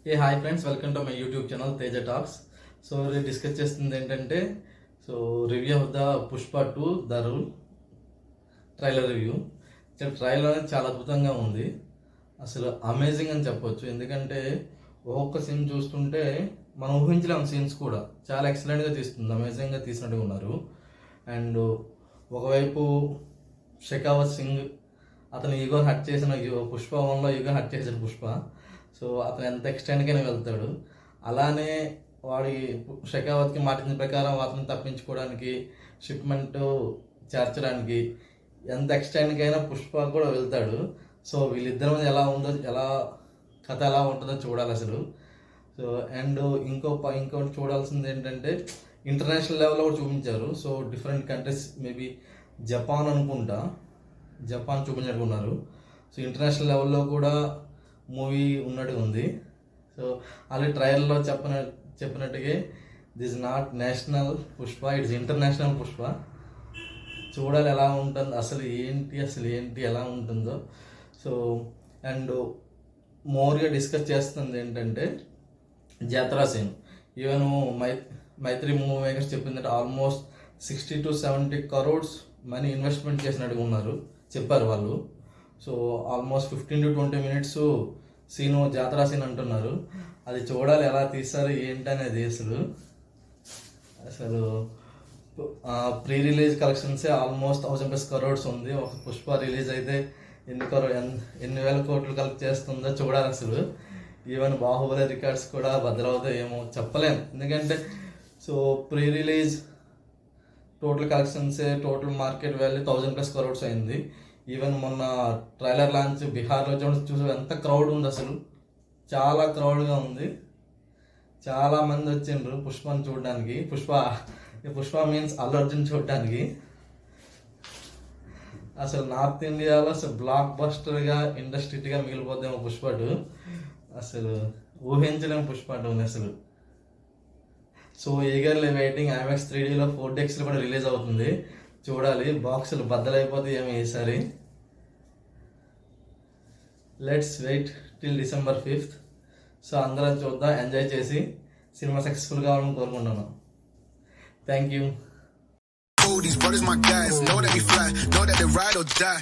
A hi friends, welcome to my YouTube channel Teja talks. So discuss చేస్తుంది ఏంటంటే review of the Pushpa 2 the rule trailer review. Trailer అనేది చాలా అద్భుతంగా ఉంది, అసలు అమేజింగ్ అని చెప్పొచ్చు. ఎందుకంటే ఒక్కొక్క సీన్ చూస్తుంటే మనం ఊహించలేము, సీన్స్ కూడా చాలా ఎక్సలెంట్గా తీస్తుంది, అమేజింగ్గా తీసినట్టుగా ఉన్నారు. అండ్ ఒకవైపు షెకావత్ సింగ్ అతను ఈగో హట్ చేసిన పుష్ప 1లో ఈగో హట్ చేసిన పుష్ప. సో అతను ఎంత ఎక్స్టెండ్కైనా వెళ్తాడు. అలానే వాడి షెకావత్కి మాటిన ప్రకారం అతను తప్పించుకోవడానికి, షిప్మెంట్ చేర్చడానికి ఎంత ఎక్స్టెండ్కైనా పుష్ప కూడా వెళ్తాడు. సో వీళ్ళిద్దరి మీద ఎలా కథ ఎలా ఉంటుందో చూడాలి అసలు. సో అండ్ ఇంకోటి చూడాల్సింది ఏంటంటే ఇంటర్నేషనల్ లెవెల్లో కూడా చూపించారు. So different countries, maybe Japan అనుకుంటా, జపాన్ చూపించనుకున్నారు. సో ఇంటర్నేషనల్ లెవెల్లో కూడా మూవీ ఉన్నట్టుగా ఉంది. సో అలాగే ట్రయల్లో చెప్పినట్టుగా this not national Pushpa, it's international Pushpa. చూడాలి ఎలా ఉంటుంది, అసలు ఏంటి ఎలా ఉంటుందో. సో అండ్ మోర్గా డిస్కస్ చేస్తుంది ఏంటంటే జాతరా scene. Even Mythri movie makers చెప్పిందంటే almost 60 to 70 crores money investment చేసినట్టుగా ఉన్నారు, చెప్పారు వాళ్ళు. So almost 15 to 20 minutes scene జాతరా సీన్ అంటున్నారు. అది చూడాలి ఎలా తీస్తారు ఏంటనేది. అసలు ప్రీ రిలీజ్ కలెక్షన్సే ఆల్మోస్ట్ 1000+ crores ఉంది. ఒక పుష్ప రిలీజ్ అయితే ఎన్ని వేల కోట్లు కలెక్ట్ చేస్తుందో చూడాలి అసలు. ఈవెన్ బాహుబలి రికార్డ్స్ కూడా బద్దలవుతాయి ఏమో చెప్పలేం. ఎందుకంటే సో ప్రీ రిలీజ్ టోటల్ కలెక్షన్సే, టోటల్ మార్కెట్ వాల్యూ 1000+ crores అయింది. ఈవెన్ మొన్న ట్రైలర్ లాంచ్ బీహార్లో చూసి ఎంత క్రౌడ్ ఉంది, అసలు చాలా క్రౌడ్గా ఉంది. చాలామంది వచ్చిండ్రు పుష్పని చూడడానికి. పుష్ప మీన్స్ అల్లు అర్జున్ చూడడానికి. అసలు నార్త్ ఇండియాలో అసలు బ్లాక్ బస్టర్గా, ఇండస్ట్రీగా మిగిలిపోద్దేమో పుష్ప 2. అసలు ఊహించలేము పుష్ప 2 అసలు. So eagerly waiting. IMAX 3Dలో 4DXలో కూడా రిలీజ్ అవుతుంది, చూడాలి. బాక్సులు బద్దలైపోతాయి ఏమి ఈసారి. Let's wait till December 5th. So అందరం చూద్దాం, ఎంజాయ్ చేసి సినిమా సక్సెస్ఫుల్ కావాలని కోరుకుంటున్నాను. Thank you. These brothers my guys, know that we fly, know that they ride or die.